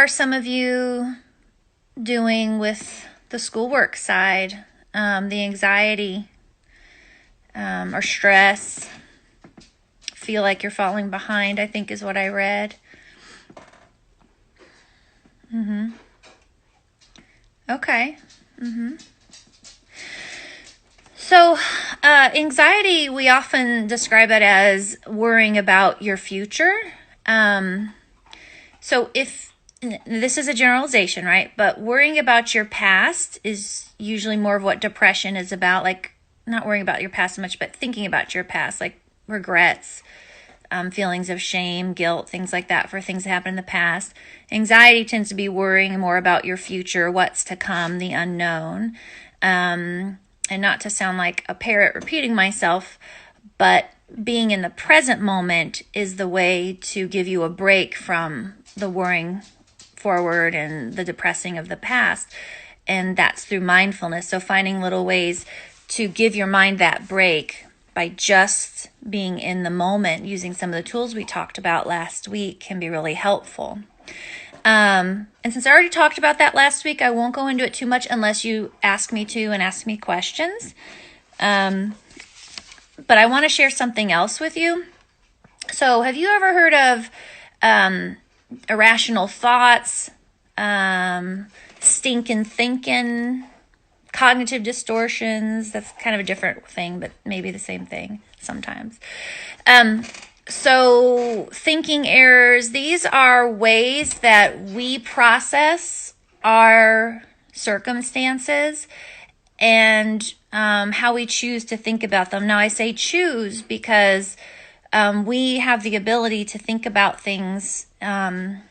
are some of you doing with the schoolwork side, the anxiety or stress? Feel like you're falling behind, I think is what I read. Okay. So, anxiety, we often describe it as worrying about your future. So if, this is a generalization, right? But worrying about your past is usually more of what depression is about. Like, not worrying about your past so much, but thinking about your past, like regrets, feelings of shame, guilt, things like that for things that happened in the past. Anxiety tends to be worrying more about your future, what's to come, the unknown. And not to sound like a parrot repeating myself, but being in the present moment is the way to give you a break from the worrying forward and the depressing of the past. And that's through mindfulness. So finding little ways to give your mind that break by just being in the moment, using some of the tools we talked about last week, can be really helpful. And since I already talked about that last week, I won't go into it too much unless you ask me to and ask me questions. But I want to share something else with you. So have you ever heard of irrational thoughts, stinkin' thinking, cognitive distortions? That's kind of a different thing, but maybe the same thing sometimes. So thinking errors, these are ways that we process our circumstances and how we choose to think about them. Now, I say choose because we have the ability to think about things and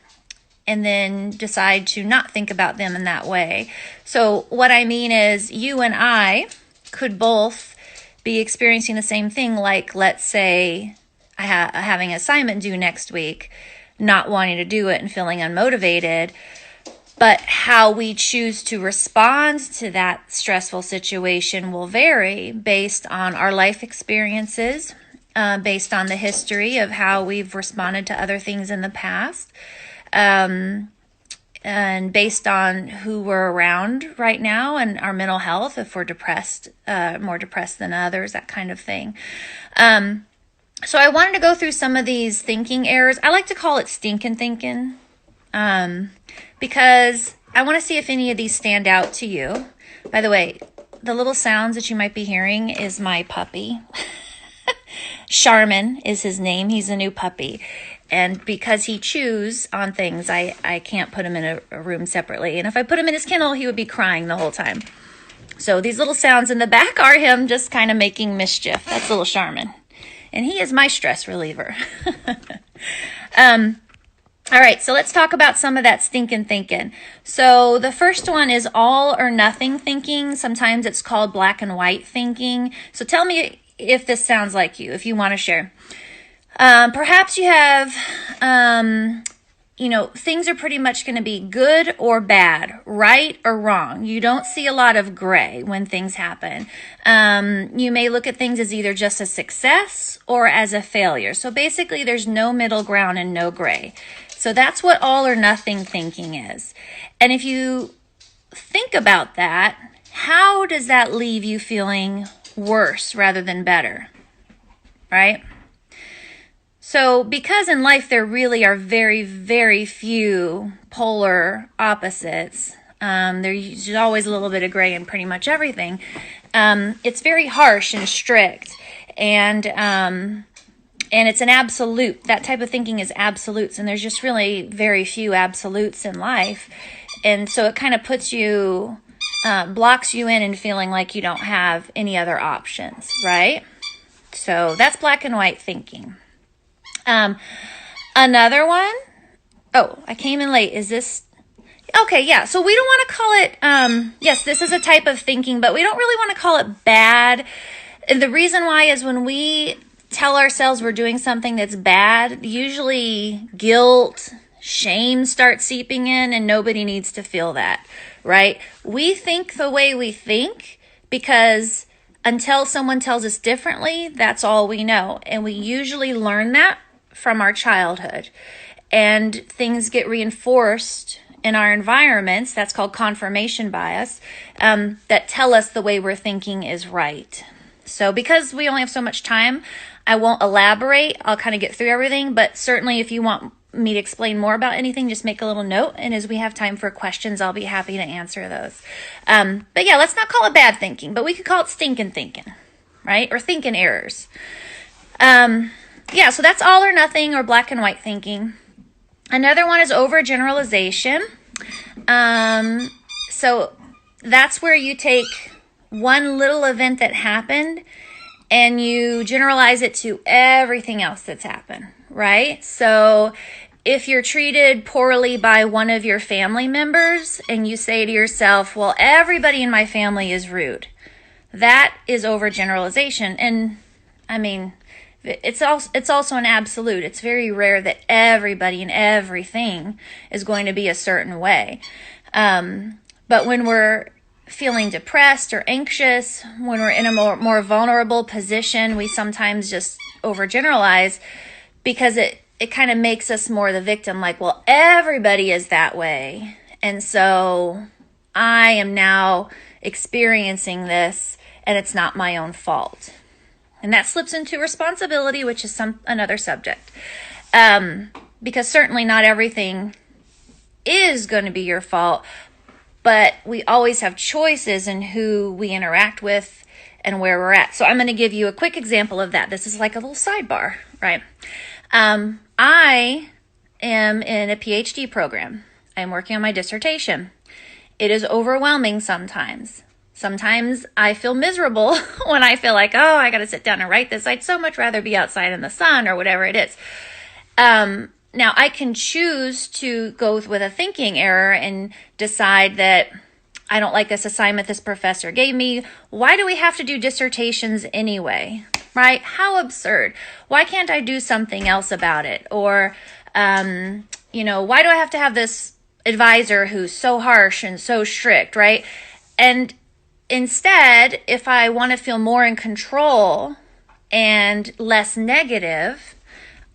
then decide to not think about them in that way. So what I mean is you and I could both be experiencing the same thing, like let's say having an assignment due next week, not wanting to do it and feeling unmotivated. But how we choose to respond to that stressful situation will vary based on our life experiences, based on the history of how we've responded to other things in the past, and based on who we're around right now and our mental health, if we're depressed, more depressed than others, that kind of thing. So I wanted to go through some of these thinking errors. I like to call it stinkin' thinking, because I want to see if any of these stand out to you. By the way, the little sounds that you might be hearing is my puppy. Sharman is his name. He's a new puppy. And because he chews on things, I can't put him in a room separately. And if I put him in his kennel, he would be crying the whole time. So these little sounds in the back are him just kind of making mischief. That's little Sharman. And he is my stress reliever. All right, so let's talk about some of that stinkin' thinking. So the first one is all or nothing thinking. Sometimes it's called black and white thinking. So tell me if this sounds like you, if you want to share. Perhaps you have, things are pretty much going to be good or bad, right or wrong. You don't see a lot of gray when things happen. You may look at things as either just a success or as a failure. So basically there's no middle ground and no gray. So that's what all or nothing thinking is. And if you think about that, how does that leave you feeling worse rather than better? Right? So because in life there really are very, very few polar opposites, there's always a little bit of gray in pretty much everything. It's very harsh and strict, and it's an absolute. That type of thinking is absolutes, and there's just really very few absolutes in life. And so it kind of puts you, blocks you in and feeling like you don't have any other options, right? So that's black and white thinking. Another one, I came in late. Is this, okay, yeah. So we don't want to call it, yes, this is a type of thinking, but we don't really want to call it bad. And the reason why is when we tell ourselves we're doing something that's bad, usually guilt, shame starts seeping in, and nobody needs to feel that, right? We think the way we think because until someone tells us differently, that's all we know. And we usually learn that from our childhood. And things get reinforced in our environments, that's called confirmation bias, that tell us the way we're thinking is right. So because we only have so much time, I won't elaborate. I'll kind of get through everything, but certainly if you want me to explain more about anything, just make a little note. And as we have time for questions, I'll be happy to answer those. But yeah, let's not call it bad thinking, but we could call it stinking thinking, right? Or thinking errors. Yeah, so that's all or nothing or black and white thinking. Another one is overgeneralization. So that's where you take one little event that happened and you generalize it to everything else that's happened, right? So if you're treated poorly by one of your family members and you say to yourself, well, everybody in my family is rude, that is overgeneralization. And I mean, it's also an absolute. It's very rare that everybody and everything is going to be a certain way. But when we're feeling depressed or anxious, when we're in a more vulnerable position, we sometimes just overgeneralize because it kind of makes us more the victim, like, well, everybody is that way. And so I am now experiencing this and it's not my own fault. And that slips into responsibility, which is another subject. Because certainly not everything is going to be your fault, but we always have choices in who we interact with and where we're at. So I'm going to give you a quick example of that. This is like a little sidebar, right? I am in a PhD program. I'm working on my dissertation. It is overwhelming sometimes. Sometimes I feel miserable when I feel like, oh, I got to sit down and write this. I'd so much rather be outside in the sun or whatever it is. Now, I can choose to go with a thinking error and decide that I don't like this assignment this professor gave me. Why do we have to do dissertations anyway? Right? How absurd. Why can't I do something else about it? Or, why do I have to have this advisor who's so harsh and so strict, right? And instead, if I want to feel more in control and less negative,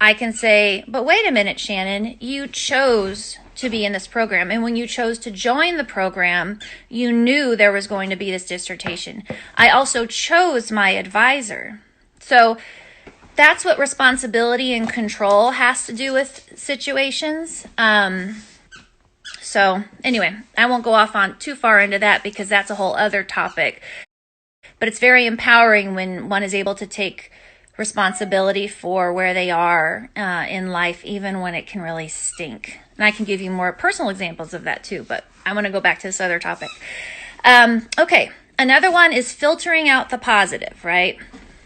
I can say, but wait a minute, Shannon, you chose to be in this program. And when you chose to join the program, you knew there was going to be this dissertation. I also chose my advisor. So that's what responsibility and control has to do with situations. So anyway, I won't go off on too far into that because that's a whole other topic. But it's very empowering when one is able to take responsibility for where they are in life, even when it can really stink. And I can give you more personal examples of that too, but I want to go back to this other topic. Okay, another one is filtering out the positive, right?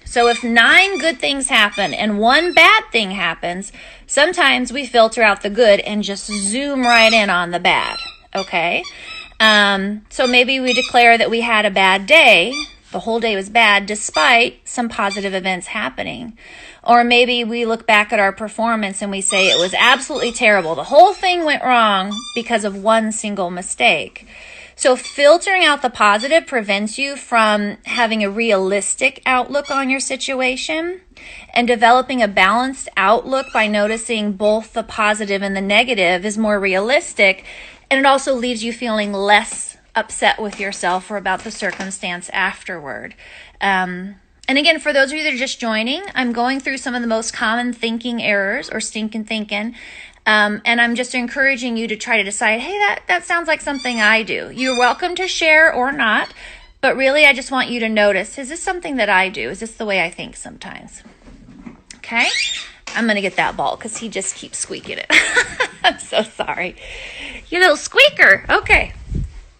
So if 9 good things happen and 1 bad thing happens, sometimes we filter out the good and just zoom right in on the bad, okay? So maybe we declare that we had a bad day. The whole day was bad despite some positive events happening. Or maybe we look back at our performance and we say it was absolutely terrible. The whole thing went wrong because of one single mistake. So filtering out the positive prevents you from having a realistic outlook on your situation, and developing a balanced outlook by noticing both the positive and the negative is more realistic, and it also leaves you feeling less upset with yourself or about the circumstance afterward. And again, for those of you that are just joining, I'm going through some of the most common thinking errors or stinking thinking. And I'm just encouraging you to try to decide, hey, that sounds like something I do. You're welcome to share or not, but really I just want you to notice, is this something that I do? Is this the way I think sometimes? Okay, I'm going to get that ball because he just keeps squeaking it. I'm so sorry. You little squeaker. Okay,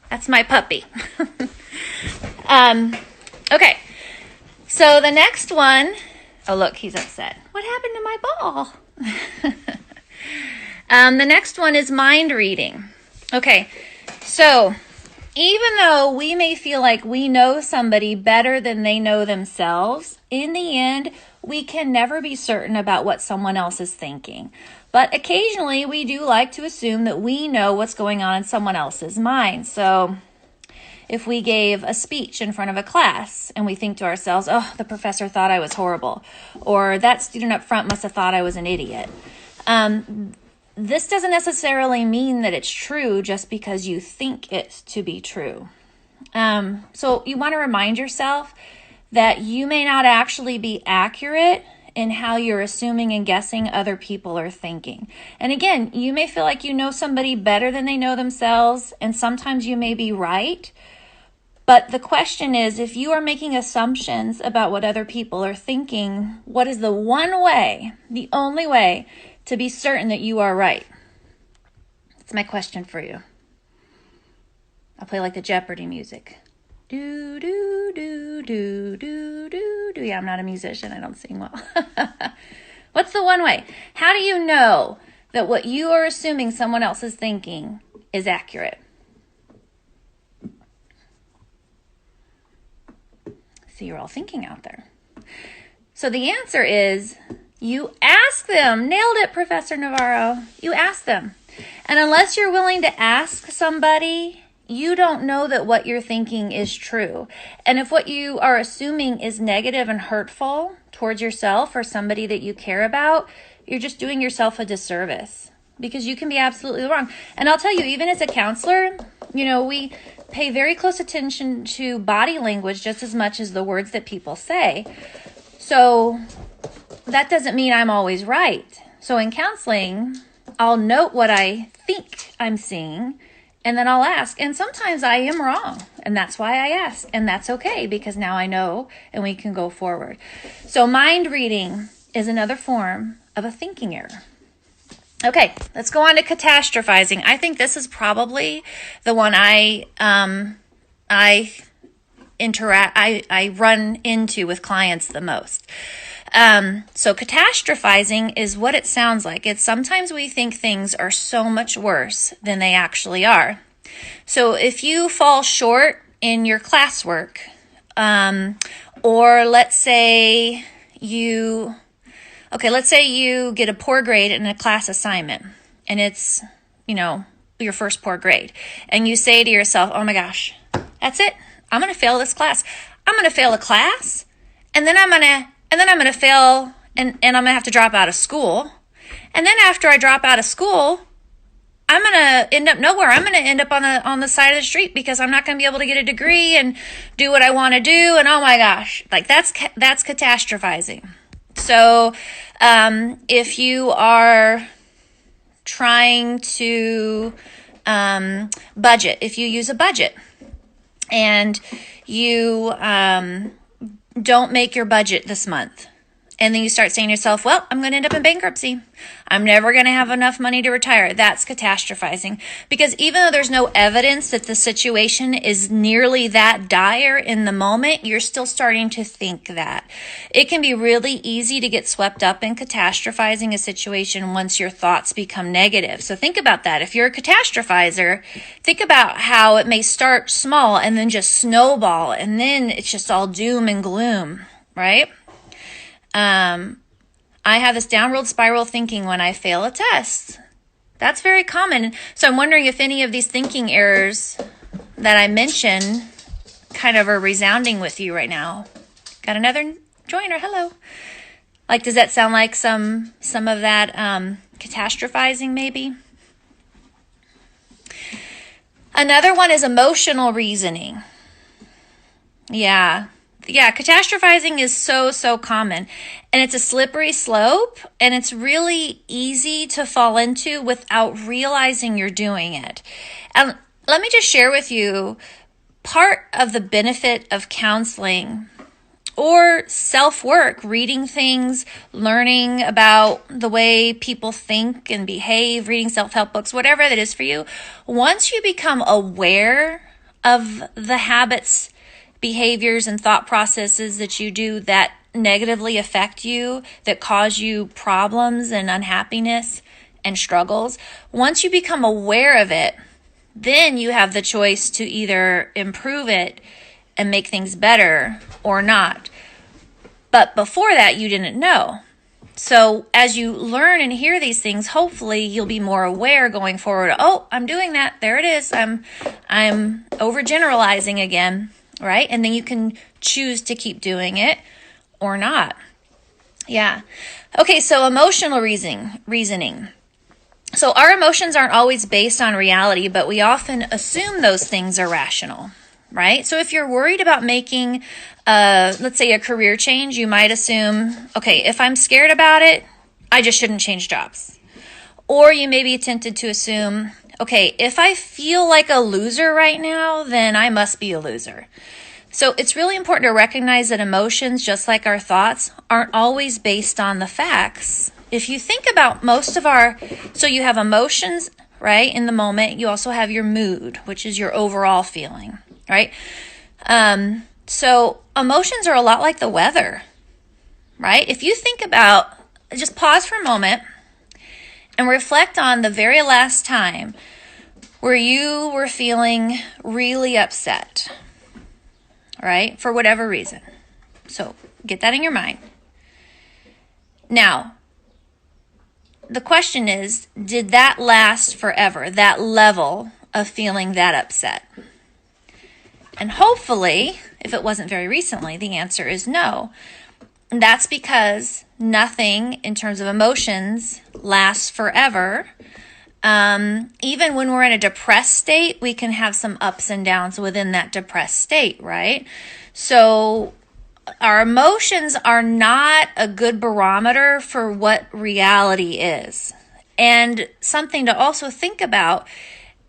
that's my puppy. Okay, so the next one, oh look, he's upset. What happened to my ball? The next one is mind reading. Okay, so even though we may feel like we know somebody better than they know themselves, in the end, we can never be certain about what someone else is thinking. But occasionally, we do like to assume that we know what's going on in someone else's mind. So if we gave a speech in front of a class and we think to ourselves, oh, the professor thought I was horrible, or that student up front must have thought I was an idiot. this doesn't necessarily mean that it's true just because you think it to be true. So you want to remind yourself that you may not actually be accurate in how you're assuming and guessing other people are thinking. And again, you may feel like you know somebody better than they know themselves, and sometimes you may be right. But the question is, if you are making assumptions about what other people are thinking, what is the one way, the only way to be certain that you are right? That's my question for you. I'll play like the Jeopardy music. Do, do, do, do, do, do, do. Yeah, I'm not a musician. I don't sing well. What's the one way? How do you know that what you are assuming someone else is thinking is accurate? So you're all thinking out there. So the answer is you ask them. Nailed it, Professor Navarro. You ask them. And unless you're willing to ask somebody, you don't know that what you're thinking is true. And if what you are assuming is negative and hurtful towards yourself or somebody that you care about, you're just doing yourself a disservice, because you can be absolutely wrong. And I'll tell you, even as a counselor, we pay very close attention to body language just as much as the words that people say. So that doesn't mean I'm always right. So in counseling, I'll note what I think I'm seeing, and then I'll ask. And sometimes I am wrong, and that's why I ask. And that's okay, because now I know and we can go forward. So mind reading is another form of a thinking error. Okay, let's go on to catastrophizing. I think this is probably the one I run into with clients the most. So catastrophizing is what it sounds like. It's sometimes we think things are so much worse than they actually are. So if you fall short in your classwork, or let's say you get a poor grade in a class assignment, and it's, your first poor grade, and you say to yourself, oh my gosh, that's it. I'm going to fail this class. I'm going to fail a class, and then I'm going to fail, and I'm going to have to drop out of school. And then after I drop out of school, I'm going to end up nowhere. I'm going to end up on the side of the street, because I'm not going to be able to get a degree and do what I want to do. And oh my gosh, that's catastrophizing. So if you are trying to budget, if you use a budget and you don't make your budget this month, and then you start saying to yourself, well, I'm going to end up in bankruptcy. I'm never going to have enough money to retire. That's catastrophizing. Because even though there's no evidence that the situation is nearly that dire in the moment, you're still starting to think that. It can be really easy to get swept up in catastrophizing a situation once your thoughts become negative. So think about that. If you're a catastrophizer, think about how it may start small and then just snowball, and then it's just all doom and gloom, right? I have this downward spiral thinking when I fail a test. That's very common. So I'm wondering if any of these thinking errors that I mentioned kind of are resounding with you right now. Got another joiner. Hello. Like, does that sound like some of that catastrophizing maybe? Another one is emotional reasoning. Yeah, catastrophizing is so common, and it's a slippery slope, and it's really easy to fall into without realizing you're doing it. And let me just share with you part of the benefit of counseling or self-work, reading things, learning about the way people think and behave, reading self-help books, whatever that is for you. Once you become aware of the habits, behaviors, and thought processes that you do that negatively affect you, that cause you problems and unhappiness and struggles, once you become aware of it, then you have the choice to either improve it and make things better or not. But before that, you didn't know. So as you learn and hear these things, hopefully you'll be more aware going forward. Oh, I'm doing that. There it is. I'm overgeneralizing again. Right? And then you can choose to keep doing it or not. Yeah. Okay, so emotional reasoning. So our emotions aren't always based on reality, but we often assume those things are rational, right? So if you're worried about making, let's say, a career change, you might assume, okay, if I'm scared about it, I just shouldn't change jobs. Or you may be tempted to assume, okay, if I feel like a loser right now, then I must be a loser. So it's really important to recognize that emotions, just like our thoughts, aren't always based on the facts. If you think about so you have emotions, right, in the moment. You also have your mood, which is your overall feeling, right? So emotions are a lot like the weather, right? If you think about, just pause for a moment and reflect on the very last time where you were feeling really upset, right? For whatever reason. So get that in your mind. Now, the question is, did that last forever, that level of feeling that upset? And hopefully, if it wasn't very recently, the answer is no. And that's because nothing in terms of emotions lasts forever. Even when we're in a depressed state, we can have some ups and downs within that depressed state, right? So our emotions are not a good barometer for what reality is. And something to also think about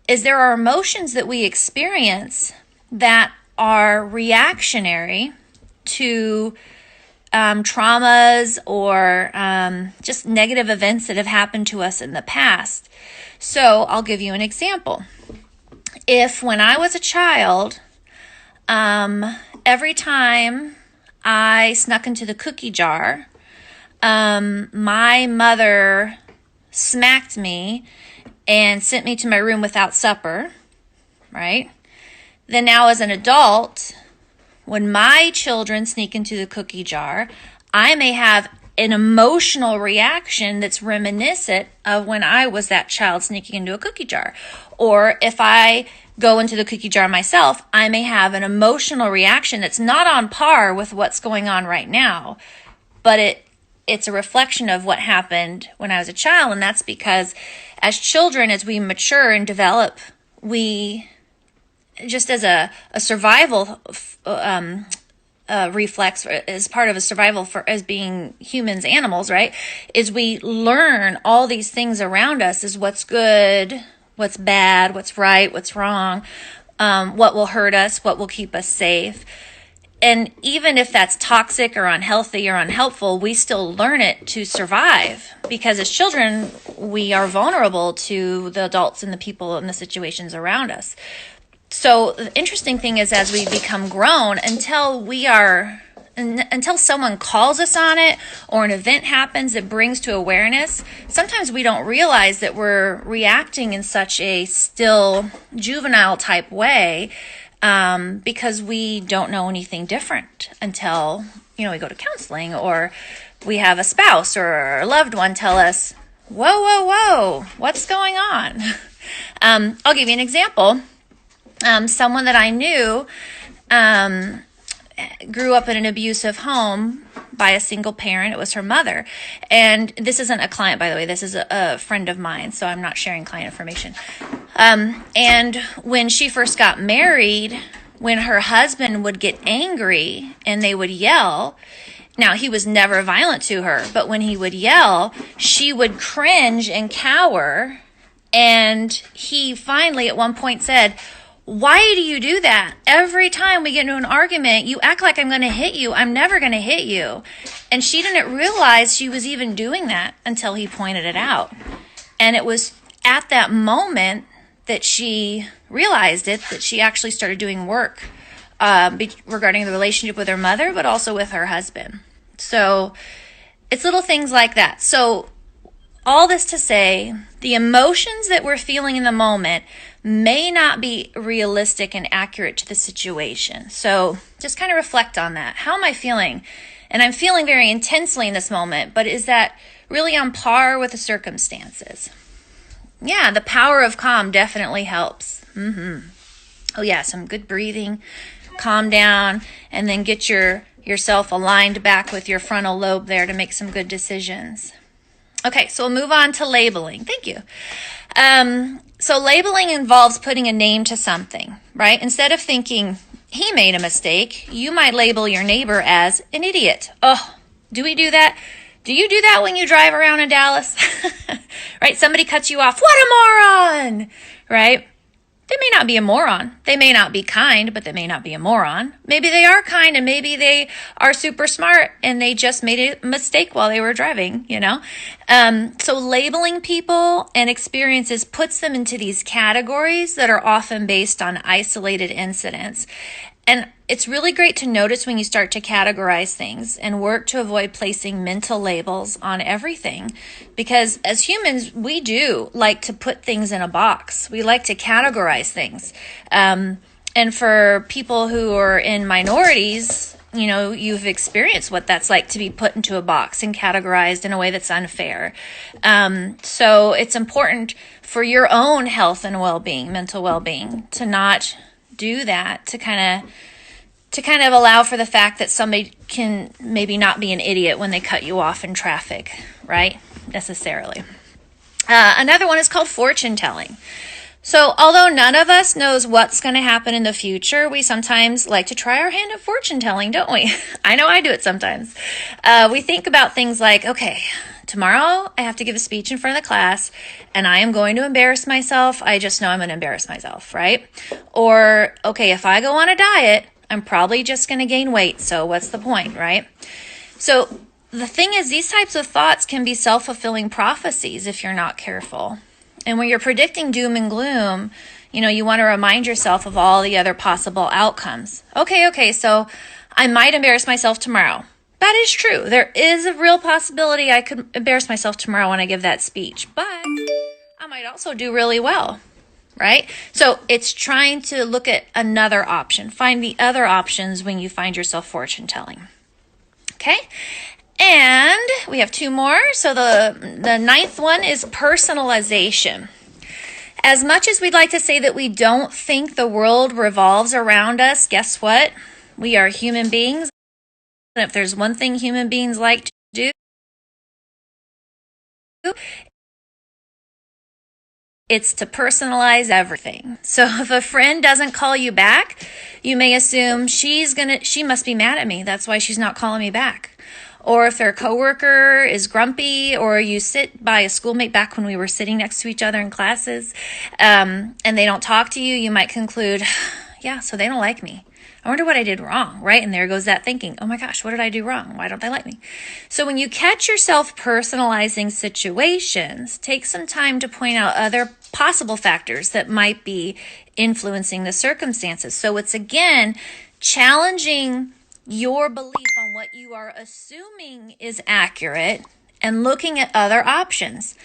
is there are emotions that we experience that are reactionary to traumas or just negative events that have happened to us in the past. So I'll give you an example. If when I was a child, every time I snuck into the cookie jar, my mother smacked me and sent me to my room without supper, right? Then now as an adult, when my children sneak into the cookie jar, I may have an emotional reaction that's reminiscent of when I was that child sneaking into a cookie jar. Or if I go into the cookie jar myself, I may have an emotional reaction that's not on par with what's going on right now, but it's a reflection of what happened when I was a child. And that's because as children, as we mature and develop, we, just as a survival reflex, as part of a survival as being humans, animals, right, is we learn all these things around us, is what's good, what's bad, what's right, what's wrong, what will hurt us, what will keep us safe. And even if that's toxic or unhealthy or unhelpful, we still learn it to survive, because as children, we are vulnerable to the adults and the people and the situations around us. So the interesting thing is, as we become grown, until someone calls us on it or an event happens that brings to awareness, sometimes we don't realize that we're reacting in such a still juvenile type way, because we don't know anything different until, we go to counseling, or we have a spouse or a loved one tell us, whoa, what's going on? I'll give you an example. Someone that I knew grew up in an abusive home by a single parent. It was her mother. And this isn't a client, by the way. This is a friend of mine, so I'm not sharing client information. And when she first got married, when her husband would get angry and they would yell, now he was never violent to her, but when he would yell, she would cringe and cower. And he finally at one point said, "Why do you do that? Every time we get into an argument, you act like I'm going to hit you. I'm never going to hit you." And she didn't realize she was even doing that until he pointed it out. And it was at that moment that she realized it, that she actually started doing work regarding the relationship with her mother, but also with her husband. So it's little things like that. So all this to say, the emotions that we're feeling in the moment may not be realistic and accurate to the situation. So just kind of reflect on that. How am I feeling? And I'm feeling very intensely in this moment, but is that really on par with the circumstances? Yeah, the power of calm definitely helps. Oh yeah, some good breathing, calm down, and then get yourself aligned back with your frontal lobe there to make some good decisions. Okay, so we'll move on to labeling. Thank you. So labeling involves putting a name to something, right? Instead of thinking he made a mistake, you might label your neighbor as an idiot. Oh, do we do that? Do you do that when you drive around in Dallas? Right? Somebody cuts you off. What a moron! Right? They may not be a moron. They may not be kind, but they may not be a moron. Maybe they are kind and maybe they are super smart and they just made a mistake while they were driving, you know? So labeling people and experiences puts them into these categories that are often based on isolated incidents. And it's really great to notice when you start to categorize things and work to avoid placing mental labels on everything. Because as humans, we do like to put things in a box. We like to categorize things. And for people who are in minorities, you know, you've experienced what that's like to be put into a box and categorized in a way that's unfair. So it's important for your own health and well-being, mental well-being, to not do that, to kind of allow for the fact that somebody can maybe not be an idiot when they cut you off in traffic, right? Necessarily. Another one is called fortune telling. So although none of us knows what's going to happen in the future, we sometimes like to try our hand at fortune telling, don't we? I know I do it sometimes. We think about things like, okay, tomorrow I have to give a speech in front of the class and I am going to embarrass myself. I just know I'm going to embarrass myself, right? Or, okay, if I go on a diet, I'm probably just going to gain weight. So what's the point, right? So the thing is, these types of thoughts can be self-fulfilling prophecies if you're not careful. And when you're predicting doom and gloom, you know, you want to remind yourself of all the other possible outcomes. Okay, so I might embarrass myself tomorrow. That is true. There is a real possibility I could embarrass myself tomorrow when I give that speech, but I might also do really well, right? So it's trying to look at another option, find the other options when you find yourself fortune telling. Okay? And we have two more. So the ninth one is personalization. As much as we'd like to say that we don't think the world revolves around us, guess what? We are human beings. And if there's one thing human beings like to do, it's to personalize everything. So if a friend doesn't call you back, you may assume she must be mad at me. That's why she's not calling me back. Or if their coworker is grumpy, or you sit by a schoolmate back when we were sitting next to each other in classes, and they don't talk to you, you might conclude, yeah, so they don't like me. I wonder what I did wrong, right? And there goes that thinking, oh my gosh, what did I do wrong? Why don't they like me? So when you catch yourself personalizing situations, take some time to point out other possible factors that might be influencing the circumstances. So it's, again, challenging your belief on what you are assuming is accurate and looking at other options.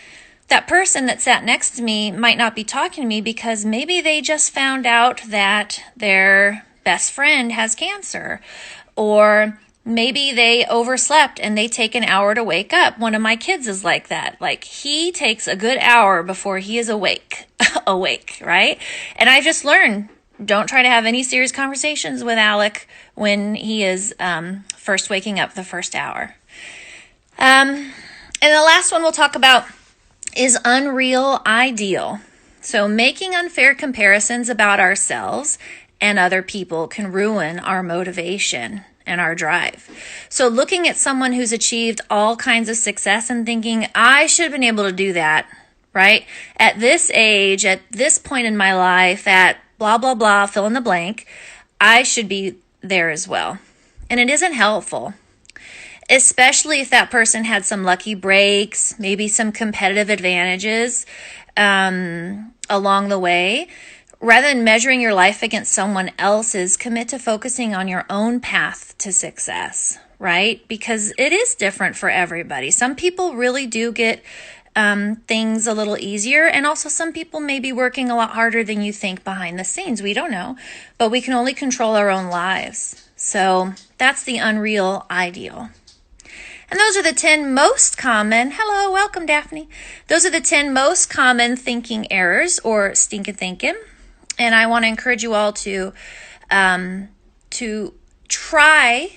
That person that sat next to me might not be talking to me because maybe they just found out that their best friend has cancer, or maybe they overslept and they take an hour to wake up. One of my kids is like that. Like, he takes a good hour before he is awake, right? And I just learned, don't try to have any serious conversations with Alec when he is first waking up the first hour. And the last one we'll talk about is unreal ideal. So making unfair comparisons about ourselves and other people can ruin our motivation and our drive. So looking at someone who's achieved all kinds of success and thinking, I should have been able to do that, right? At this age, at this point in my life, at blah, blah, blah, fill in the blank, I should be there as well. And it isn't helpful, especially if that person had some lucky breaks, maybe some competitive advantages along the way. Rather than measuring your life against someone else's, commit to focusing on your own path to success, right? Because it is different for everybody. Some people really do get things a little easier, and also some people may be working a lot harder than you think behind the scenes. We don't know, but we can only control our own lives. So that's the unreal ideal. And those are the 10 most common, hello, welcome Daphne. Those are the 10 most common thinking errors or stinkin' thinking. And I want to encourage you all to try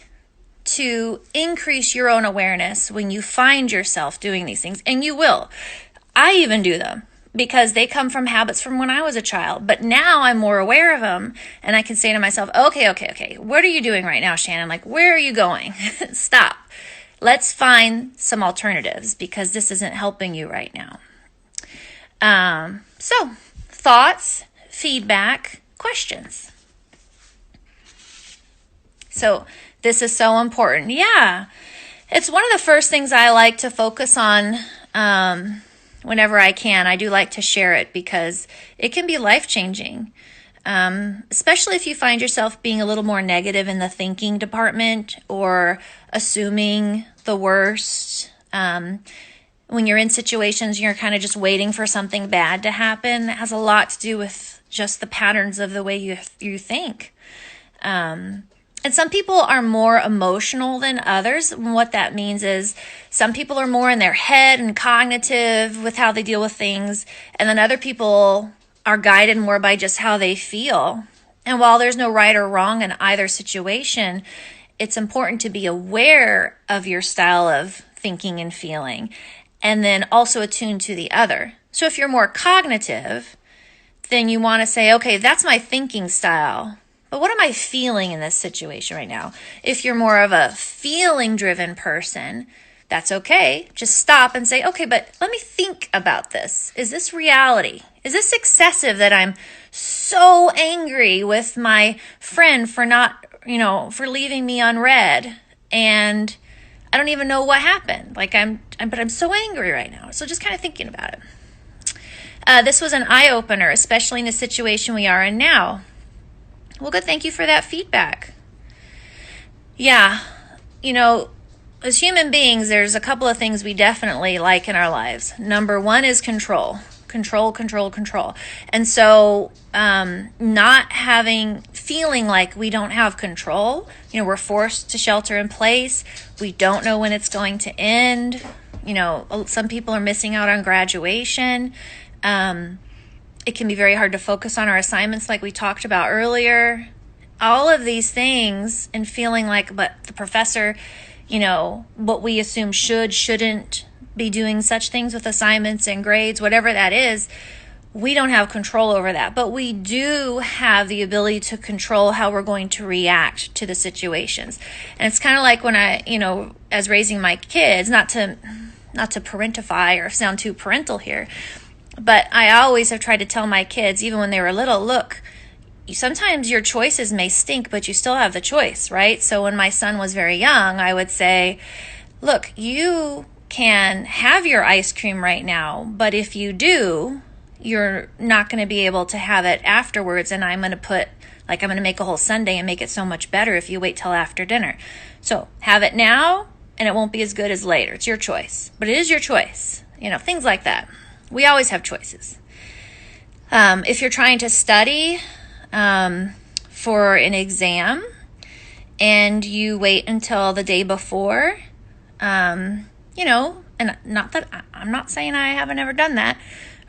to increase your own awareness when you find yourself doing these things, and you will. I even do them because they come from habits from when I was a child, but now I'm more aware of them, and I can say to myself, okay, what are you doing right now, Shannon? Like, where are you going? Stop. Let's find some alternatives because this isn't helping you right now. So, thoughts, feedback, questions. So, this is so important. Yeah, it's one of the first things I like to focus on whenever I can. I do like to share it because it can be life-changing, especially if you find yourself being a little more negative in the thinking department or assuming the worst. When you're in situations, you're kind of just waiting for something bad to happen. That has a lot to do with just the patterns of the way you think. And some people are more emotional than others. And what that means is some people are more in their head and cognitive with how they deal with things. And then other people are guided more by just how they feel. And while there's no right or wrong in either situation, it's important to be aware of your style of thinking and feeling, and then also attuned to the other. So if you're more cognitive, then you want to say, okay, that's my thinking style. But what am I feeling in this situation right now? If you're more of a feeling-driven person, that's okay. Just stop and say, okay, but let me think about this. Is this reality? Is this excessive that I'm so angry with my friend for not, for leaving me unread? And I don't even know what happened. But I'm so angry right now. So just kind of thinking about it. This was an eye-opener, especially in the situation we are in now. Well, good. Thank you for that feedback. Yeah. As human beings, there's a couple of things we definitely like in our lives. Number one is control. Control. And so feeling like we don't have control, we're forced to shelter in place. We don't know when it's going to end. Some people are missing out on graduation. It can be very hard to focus on our assignments like we talked about earlier. All of these things, and feeling like, but the professor, what we assume shouldn't be doing such things with assignments and grades, whatever that is, we don't have control over that. But we do have the ability to control how we're going to react to the situations. And it's kind of like when I, as raising my kids, not to parentify or sound too parental here, but I always have tried to tell my kids, even when they were little, look, sometimes your choices may stink, but you still have the choice, right? So when my son was very young, I would say, look, you can have your ice cream right now, but if you do, you're not going to be able to have it afterwards, and I'm going to make a whole sundae and make it so much better if you wait till after dinner. So have it now, and it won't be as good as later. It's your choice, but it is your choice. Things like that. We always have choices. If you're trying to study for an exam and you wait until the day before, and not that I'm not saying I haven't ever done that,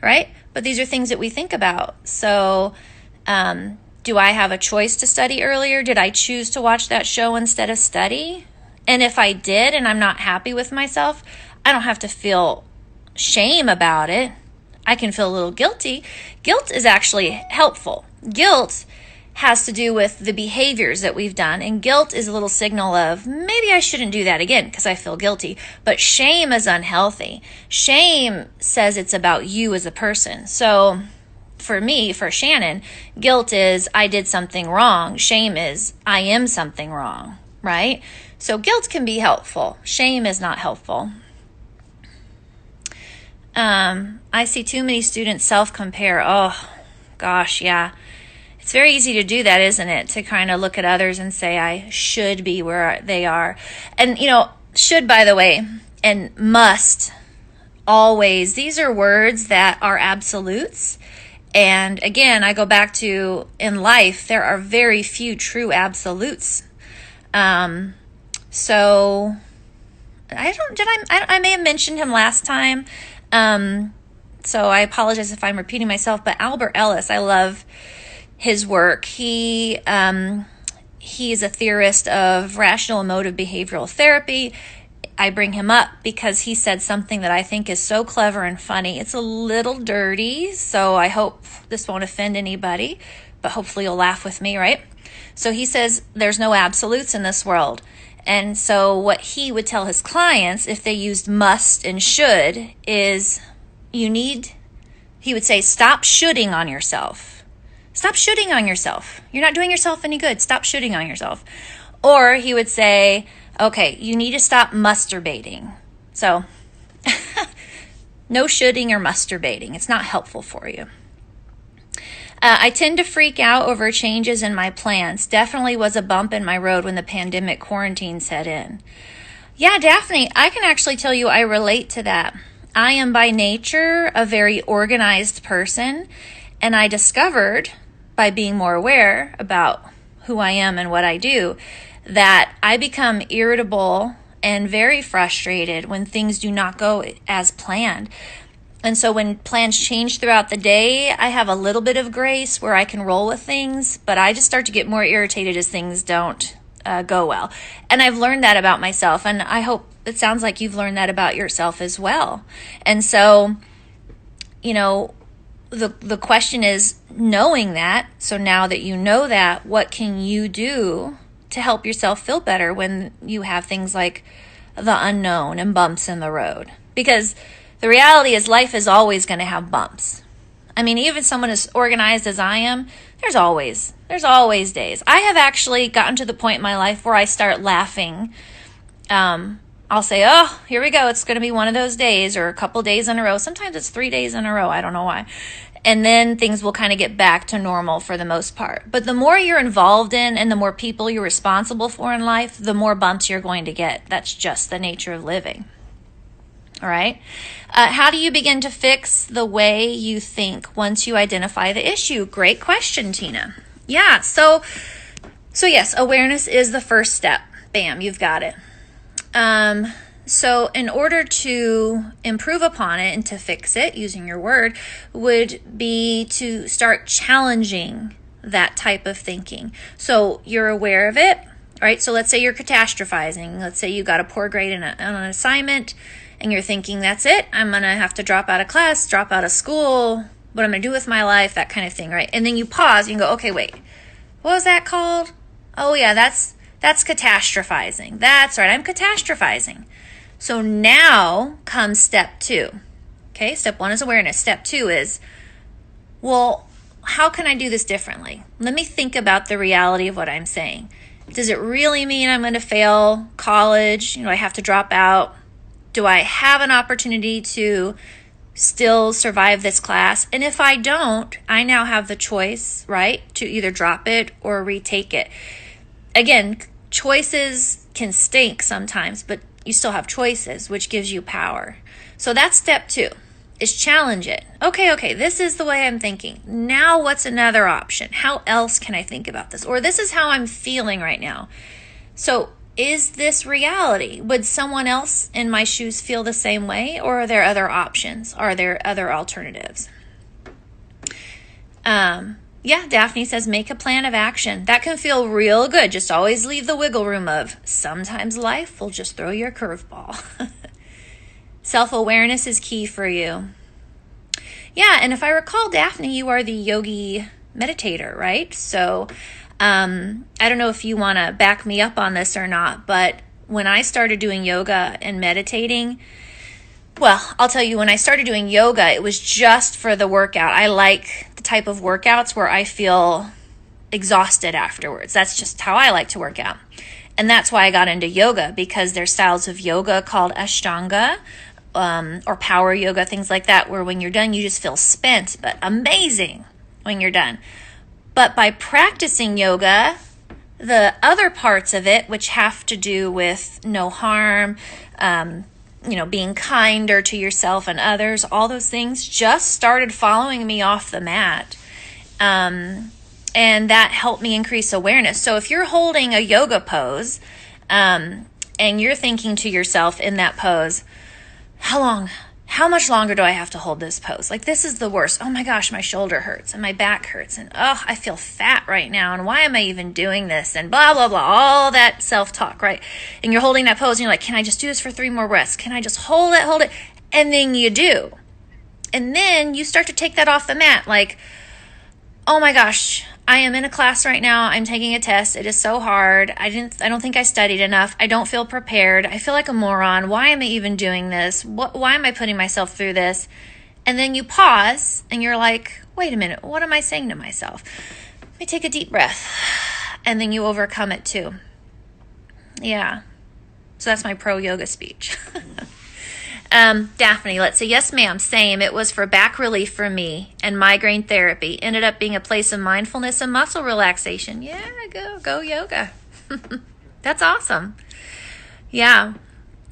right? But these are things that we think about. So, do I have a choice to study earlier? Did I choose to watch that show instead of study? And if I did and I'm not happy with myself, I don't have to feel shame about it. I can feel a little guilty. Guilt is actually helpful. Guilt has to do with the behaviors that we've done, and guilt is a little signal of maybe I shouldn't do that again because I feel guilty. But shame is unhealthy. Shame says it's about you as a person. So for me, for Shannon, guilt is I did something wrong. Shame is I am something wrong, right? So guilt can be helpful. Shame is not helpful. I see too many students self-compare. Oh, gosh, yeah. It's very easy to do that, isn't it? To kind of look at others and say, I should be where they are. And, should, by the way, and must, always, these are words that are absolutes. And again, I go back to, in life, there are very few true absolutes. So, I may have mentioned him last time. So I apologize if I'm repeating myself, but Albert Ellis, I love his work. He he's a theorist of rational emotive behavioral therapy. I bring him up because he said something that I think is so clever and funny. It's a little dirty, so I hope this won't offend anybody, but hopefully you'll laugh with me, right? So he says there's no absolutes in this world. And so what he would tell his clients if they used must and should is he would say, stop shoulding on yourself. Stop shoulding on yourself. You're not doing yourself any good. Stop shoulding on yourself. Or he would say, okay, you need to stop masturbating. So no shoulding or masturbating. It's not helpful for you. I tend to freak out over changes in my plans. Definitely was a bump in my road when the pandemic quarantine set in. Yeah, Daphne, I can actually tell you I relate to that. I am by nature a very organized person, and I discovered by being more aware about who I am and what I do that I become irritable and very frustrated when things do not go as planned. And so when plans change throughout the day, I have a little bit of grace where I can roll with things, but I just start to get more irritated as things don't go well. And I've learned that about myself, and I hope it sounds like you've learned that about yourself as well. And so, the question is knowing that. So now that you know that, what can you do to help yourself feel better when you have things like the unknown and bumps in the road? Because the reality is life is always going to have bumps. I mean, even someone as organized as I am, there's always days. I have actually gotten to the point in my life where I start laughing. I'll say, oh, here we go. It's going to be one of those days, or a couple days in a row. Sometimes it's 3 days in a row. I don't know why. And then things will kind of get back to normal for the most part. But the more you're involved in and the more people you're responsible for in life, the more bumps you're going to get. That's just the nature of living. All right. How do you begin to fix the way you think once you identify the issue? Great question, Tina. Yeah. So yes, awareness is the first step. Bam, you've got it. So in order to improve upon it and to fix it, using your word, would be to start challenging that type of thinking. So you're aware of it, right? So let's say you're catastrophizing. Let's say you got a poor grade on an assignment, and you're thinking, that's it. I'm going to have to drop out of class, drop out of school, what I'm going to do with my life, that kind of thing, right? And then you pause and you go, okay, wait, what was that called? Oh yeah, that's catastrophizing. That's right, I'm catastrophizing. So now comes step 2. Okay, step 1 is awareness. Step 2 is, well, how can I do this differently? Let me think about the reality of what I'm saying. Does it really mean I'm going to fail college? I have to drop out? Do I have an opportunity to still survive this class? And if I don't, I now have the choice, right, to either drop it or retake it. Again, choices can stink sometimes, but you still have choices, which gives you power. So that's step 2, is challenge it. Okay, this is the way I'm thinking. Now what's another option? How else can I think about this? Or this is how I'm feeling right now. So is this reality? Would someone else in my shoes feel the same way? Or are there other options? Are there other alternatives? Yeah, Daphne says, make a plan of action. That can feel real good. Just always leave the wiggle room of sometimes life will just throw you a curveball. Self-awareness is key for you. Yeah, and if I recall, Daphne, you are the yogi meditator, right? So I don't know if you want to back me up on this or not, but when I started doing yoga and meditating, well, I'll tell you, when I started doing yoga, it was just for the workout. I like the type of workouts where I feel exhausted afterwards. That's just how I like to work out. And that's why I got into yoga, because there's styles of yoga called Ashtanga or power yoga, things like that, where when you're done, you just feel spent, but amazing when you're done. But by practicing yoga, the other parts of it, which have to do with no harm, being kinder to yourself and others, all those things just started following me off the mat. And that helped me increase awareness. So if you're holding a yoga pose, and you're thinking to yourself in that pose, how long how much longer do I have to hold this pose? Like, this is the worst. Oh my gosh, my shoulder hurts and my back hurts. And oh, I feel fat right now. And why am I even doing this? And blah, blah, blah. All that self-talk, right? And you're holding that pose and you're like, can I just do this for 3 more breaths? Can I just hold it? And then you do. And then you start to take that off the mat. Like, oh my gosh, I am in a class right now. I'm taking a test. It is so hard. I don't think I studied enough. I don't feel prepared. I feel like a moron. Why am I even doing this? Why am I putting myself through this? And then you pause and you're like, wait a minute, what am I saying to myself? Let me take a deep breath. And then you overcome it too. Yeah. So that's my pro yoga speech. Daphne, let's say, yes, ma'am, same. It was for back relief for me and migraine therapy. Ended up being a place of mindfulness and muscle relaxation. Yeah, go yoga. That's awesome. Yeah.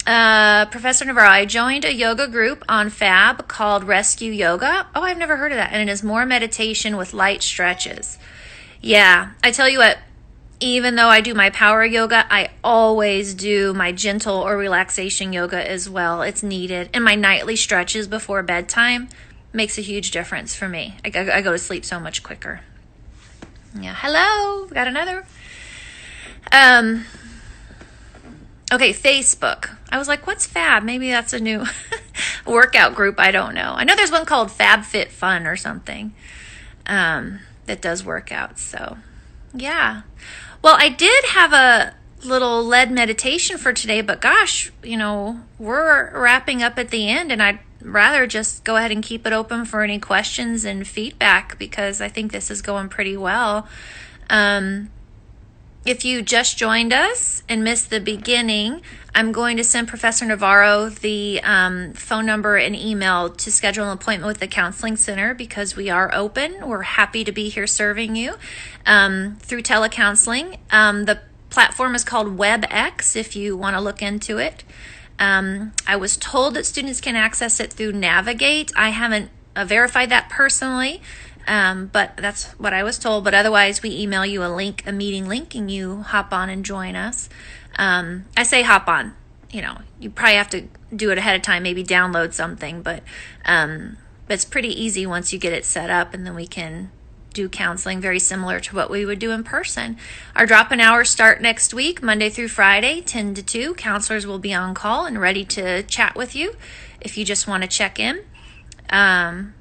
Professor Navarro, I joined a yoga group on Fab called Rescue Yoga. Oh, I've never heard of that. And it is more meditation with light stretches. Yeah, I tell you what, even though I do my power yoga, I always do my gentle or relaxation yoga as well. It's needed. And my nightly stretches before bedtime makes a huge difference for me. I go to sleep so much quicker. Yeah. Hello. We got another. Okay, Facebook. I was like, what's Fab? Maybe that's a new workout group. I don't know. I know there's one called Fab Fit Fun or something that does workouts. So, yeah. Well, I did have a little led meditation for today, but gosh, we're wrapping up at the end, and I'd rather just go ahead and keep it open for any questions and feedback because I think this is going pretty well. If you just joined us and missed the beginning, I'm going to send Professor Navarro the phone number and email to schedule an appointment with the Counseling Center because we are open. We're happy to be here serving you through telecounseling. The platform is called WebEx if you want to look into it. I was told that students can access it through Navigate. I haven't verified that personally. But that's what I was told. But otherwise, we email you a link, a meeting link, and you hop on and join us. I say hop on. You probably have to do it ahead of time, maybe download something. But it's pretty easy once you get it set up, and then we can do counseling very similar to what we would do in person. Our drop-in hours start next week, Monday through Friday, 10 to 2. Counselors will be on call and ready to chat with you if you just want to check in. And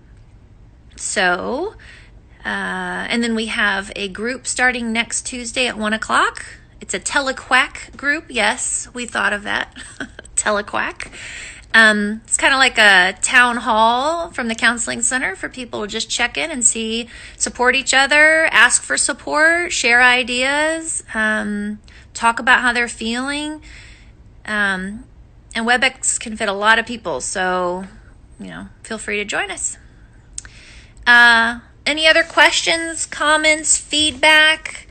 then we have a group starting next Tuesday at 1 o'clock. It's a telequack group. Yes, we thought of that. Telequack. It's kind of like a town hall from the Counseling Center for people to just check in and support each other, ask for support, share ideas, talk about how they're feeling. And WebEx can fit a lot of people, so, feel free to join us. Any other questions, comments, feedback?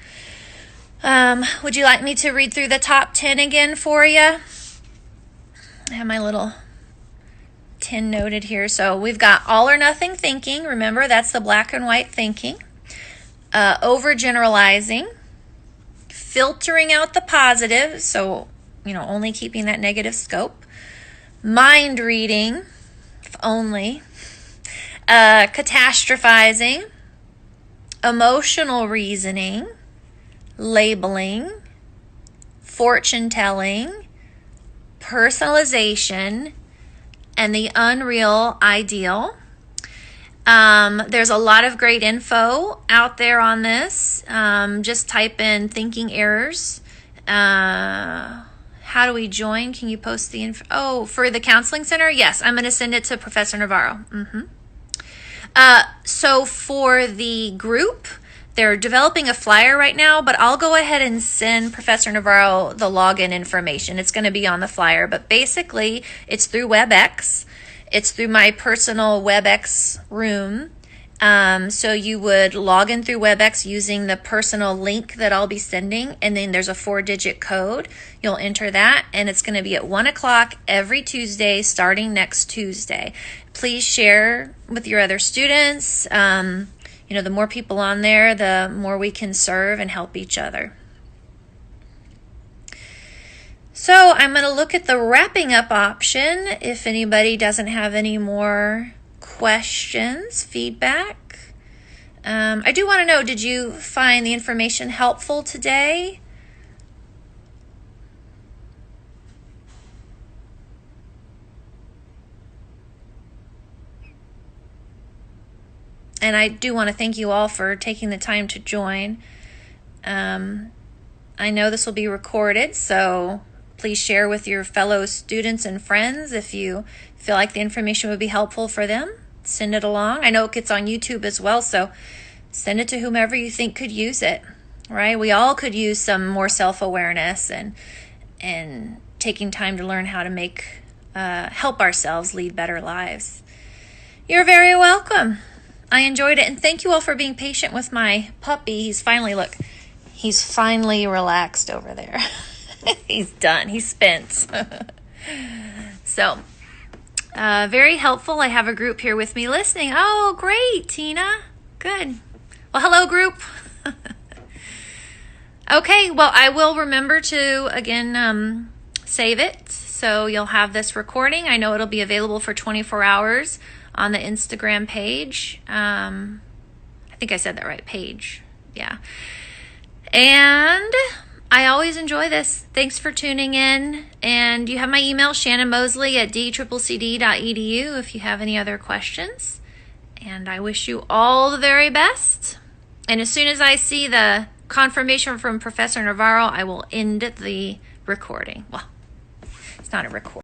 Would you like me to read through the top 10 again for you? I have my little 10 noted here. So we've got all or nothing thinking. Remember, that's the black and white thinking. Overgeneralizing. Filtering out the positive. So, only keeping that negative scope. Mind reading, if only. Catastrophizing, emotional reasoning, labeling, fortune telling, personalization, and the unreal ideal. There's a lot of great info out there on this. Just type in thinking errors. How do we join? Can you post the info? Oh, for the Counseling Center? Yes, I'm going to send it to Professor Navarro. So for the group, they're developing a flyer right now, but I'll go ahead and send Professor Navarro the login information. It's going to be on the flyer, but basically it's through WebEx. It's through my personal WebEx room. So you would log in through WebEx using the personal link that I'll be sending, and then there's a 4-digit code. You'll enter that, and it's going to be at 1 o'clock every Tuesday starting next Tuesday. Please share with your other students. The more people on there, the more we can serve and help each other. So I'm going to look at the wrapping up option if anybody doesn't have any more questions, feedback. I do want to know, did you find the information helpful today? And I do want to thank you all for taking the time to join. I know this will be recorded, so please share with your fellow students and friends if you feel like the information would be helpful for them. Send it along. I know it gets on YouTube as well, so send it to whomever you think could use it, right? We all could use some more self-awareness and taking time to learn how to help ourselves lead better lives. You're very welcome. I enjoyed it, and thank you all for being patient with my puppy. He's finally relaxed over there. He's done. He's spent. So, very helpful. I have a group here with me listening. Oh, great, Tina. Good. Well, hello, group. Okay, well, I will remember to, again, save it. So you'll have this recording. I know it'll be available for 24 hours on the Instagram page. I think I said that right, page. Yeah. And I always enjoy this. Thanks for tuning in. And you have my email, shannonmosley@dccd.edu if you have any other questions. And I wish you all the very best. And as soon as I see the confirmation from Professor Navarro, I will end the recording. Well, it's not a recording.